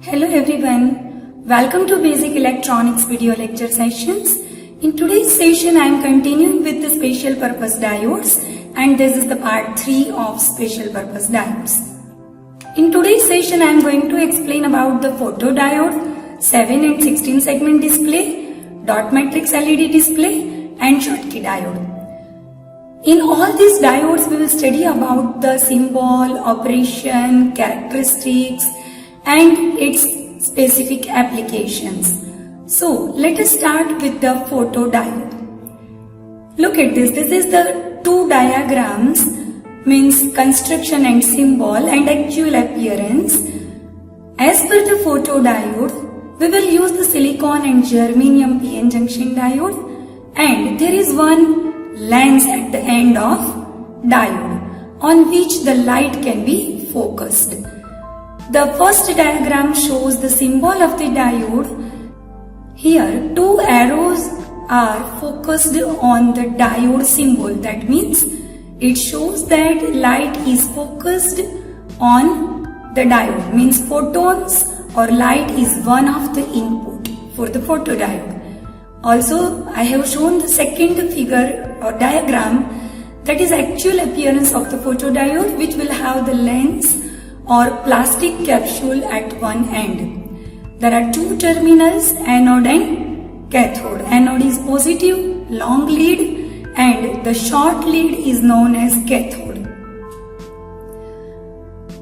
Hello everyone, welcome to Basic Electronics video lecture sessions. In today's session I am continuing with the special purpose diodes and this is the part 3 of special purpose diodes. In today's session I am going to explain about the photodiode, 7 and 16 segment display, dot matrix LED display and Schottky diode. In all these diodes we will study about the symbol, operation, characteristics and its specific applications. So let us start with the photodiode. Look at this. This is the two diagrams, means construction and symbol and actual appearance. As per the photodiode, we will use the silicon and germanium PN junction diode, and there is one lens at the end of diode on which the light can be focused. The first diagram shows the symbol of the diode. Here two arrows are focused on the diode symbol. That means it shows that light is focused on the diode. Means photons or light is one of the input for the photodiode. Also I have shown the second figure or diagram, that is actual appearance of the photodiode, which will have the lens or plastic capsule at one end. There are two terminals, anode and cathode. Anode is positive, long lead, and the short lead is known as cathode.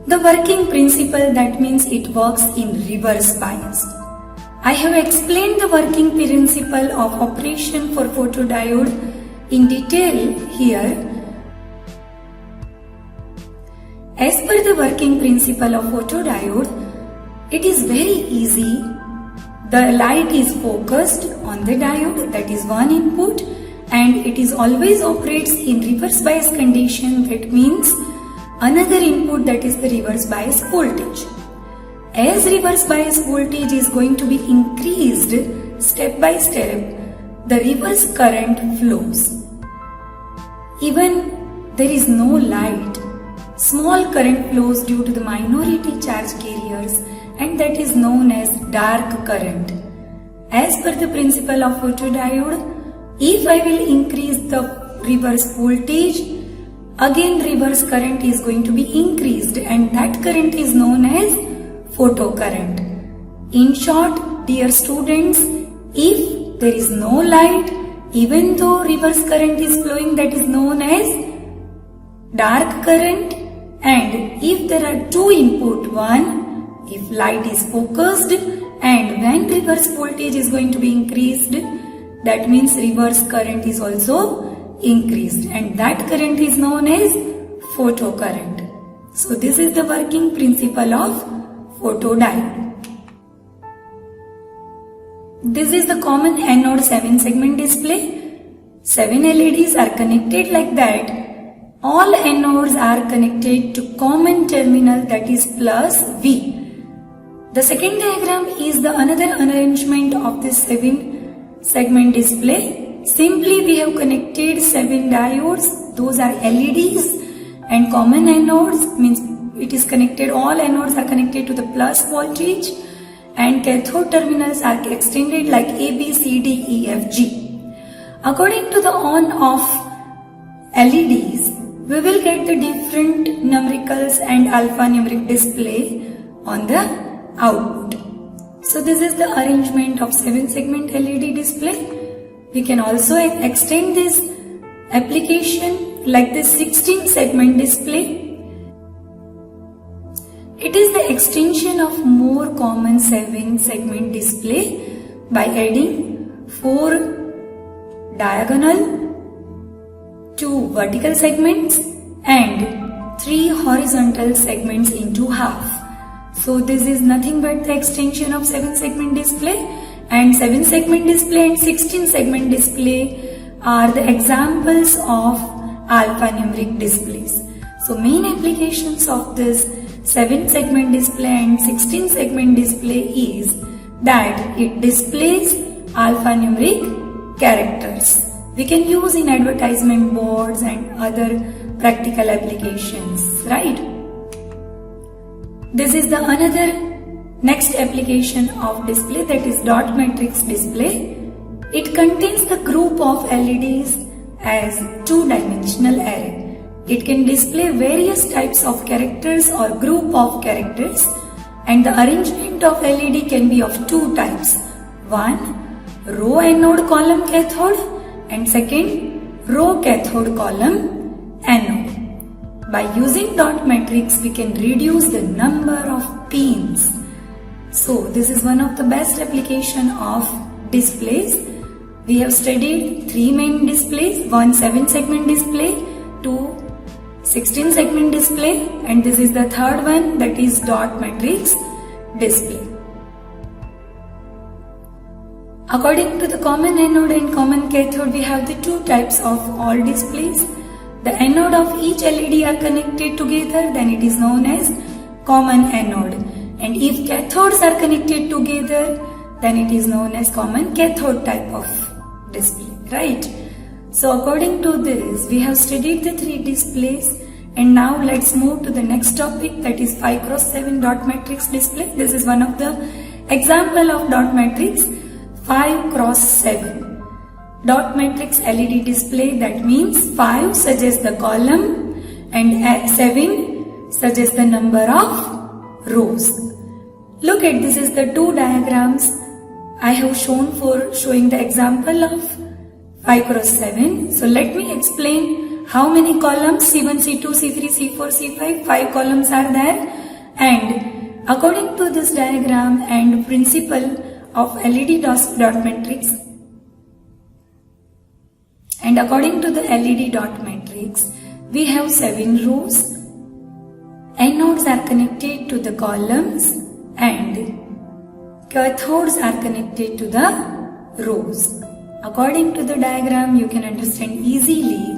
The working principle, that means it works in reverse bias. I have explained the working principle of operation for photodiode in detail here. As per the working principle of photodiode, it is very easy. The light is focused on the diode, that is one input, and it is always operates in reverse bias condition. That means another input, that is the reverse bias voltage. As reverse bias voltage is going to be increased step by step, the reverse current flows. Even there is no light, small current flows due to the minority charge carriers, and that is known as dark current. As per the principle of photodiode, if I will increase the reverse voltage, again reverse current is going to be increased, and that current is known as photocurrent. In short, dear students, if there is no light, even though reverse current is flowing, that is known as dark current. And if there are two input, one, if light is focused and when reverse voltage is going to be increased, that means reverse current is also increased, and that current is known as photocurrent. So this is the working principle of photodiode. This is the common anode 7 segment display. 7 LEDs are connected like that. All anodes are connected to common terminal, that is plus V. The second diagram is the another arrangement of this 7 segment display. Simply we have connected 7 diodes, those are LEDs, and common anodes means it is connected, all anodes are connected to the plus voltage, and cathode terminals are extended like A, B, C, D, E, F, G. According to the on-off LEDs, we will get the different numericals and alphanumeric display on the output. So this is the arrangement of 7 segment LED display. We can also extend this application like this 16 segment display. It is the extension of more common 7 segment display by adding 4 diagonal, 2 vertical segments and 3 horizontal segments into half. So this is nothing but the extension of 7 segment display, and 7 segment display and 16 segment display are the examples of alphanumeric displays. So main applications of this 7 segment display and 16 segment display is that it displays alphanumeric characters. We can use in advertisement boards and other practical applications, right? This is the another Next application of display, that is dot matrix display. It contains the group of LEDs as two-dimensional array. It can display various types of characters or group of characters, and the arrangement of LED can be of two types. One, row anode column cathode, and second, row cathode column anode. By using dot matrix, we can reduce the number of pins. So this is one of the best application of displays. We have studied three main displays, one 7-segment display, two 16-segment display, and this is the third one, that is dot matrix display. According to the common anode and common cathode, we have the two types of all displays. The anode of each LED are connected together, then it is known as common anode. And if cathodes are connected together, then it is known as common cathode type of display, right? So according to this, we have studied the three displays, and now let's move to the next topic, that is 5x7 dot matrix display. This is one of the example of dot matrix 5x7. Dot matrix LED display, that means 5 suggests the column and 7 suggests the number of rows. Look at this, is the two diagrams I have shown for showing the example of 5x7. So let me explain how many columns, C1, C2, C3, C4, C5, 5 columns are there, and according to this diagram and principle of LED dot matrix, and according to the LED dot matrix, we have 7 rows. Anodes are connected to the columns and cathodes are connected to the rows. According to the diagram, you can understand easily.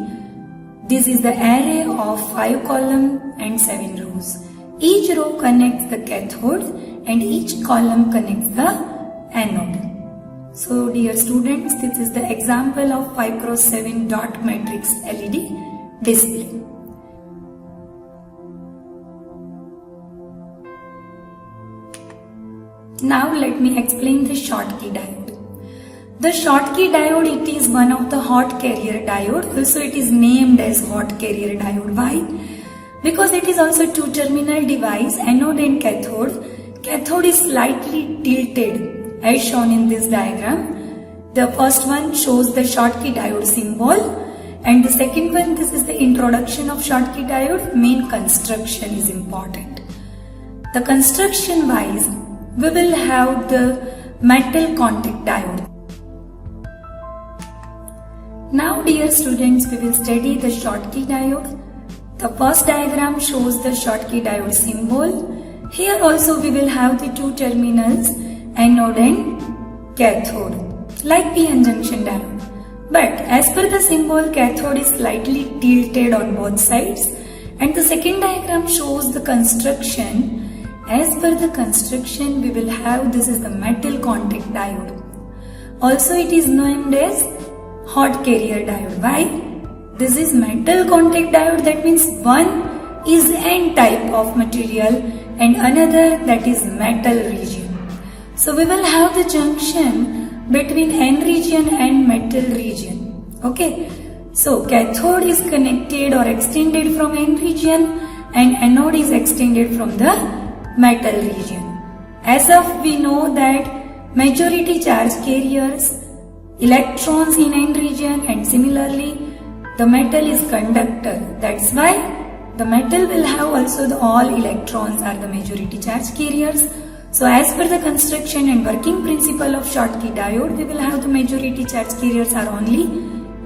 This is the array of 5 columns and 7 rows. Each row connects the cathode and each column connects the anode. So dear students, this is the example of 5x7 dot matrix LED display. Now let me explain the Schottky diode. The Schottky diode, it is one of the hot carrier diode. Also it is named as hot carrier diode. Why? Because it is also two-terminal device, anode and cathode. Cathode is slightly tilted as shown in this diagram. The first one shows the Schottky diode symbol, and the second one, this is the introduction of Schottky diode. Main construction is important. The construction wise, we will have the metal contact diode. Now dear students, we will study the Schottky diode. The first diagram shows the Schottky diode symbol. Here also we will have the two terminals, anode and cathode, like PN junction diode. But as per the symbol, cathode is slightly tilted on both sides, and the second diagram shows the construction. As per the construction, we will have, this is the metal contact diode. Also it is named as hot carrier diode. Why? This is metal contact diode, that means one is N type of material and another, that is metal region. So we will have the junction between N region and metal region. Okay. So cathode is connected or extended from N region and anode is extended from the metal region. As of we know that majority charge carriers, electrons in N region, and similarly the metal is conductor. That's why the metal will have also the all electrons are the majority charge carriers. So as per the construction and working principle of Schottky diode, we will have the majority charge carriers are only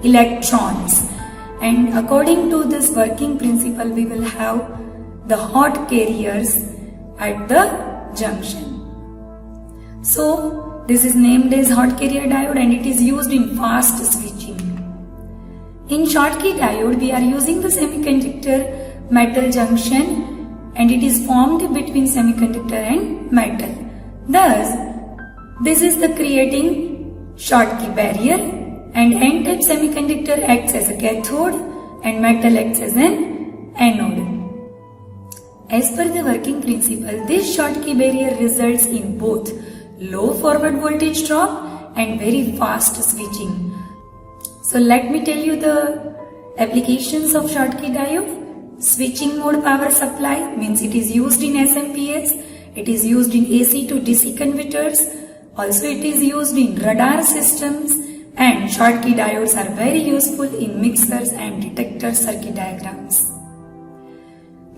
electrons. And according to this working principle, we will have the hot carriers at the junction. So this is named as hot carrier diode and it is used in fast switching. In Schottky diode, we are using the semiconductor metal junction and it is formed between semiconductor and metal. Thus, this is the creating Schottky barrier, and N-type semiconductor acts as a cathode and metal acts as an anode. As per the working principle, this Schottky barrier results in both low forward voltage drop and very fast switching. So let me tell you the applications of Schottky diode. Switching mode power supply means it is used in SMPS, it is used in AC to DC converters, also it is used in radar systems, and Schottky diodes are very useful in mixers and detector circuit diagrams.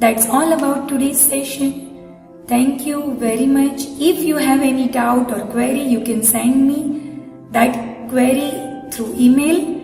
That's all about today's session. Thank you very much. If you have any doubt or query, you can send me that query through email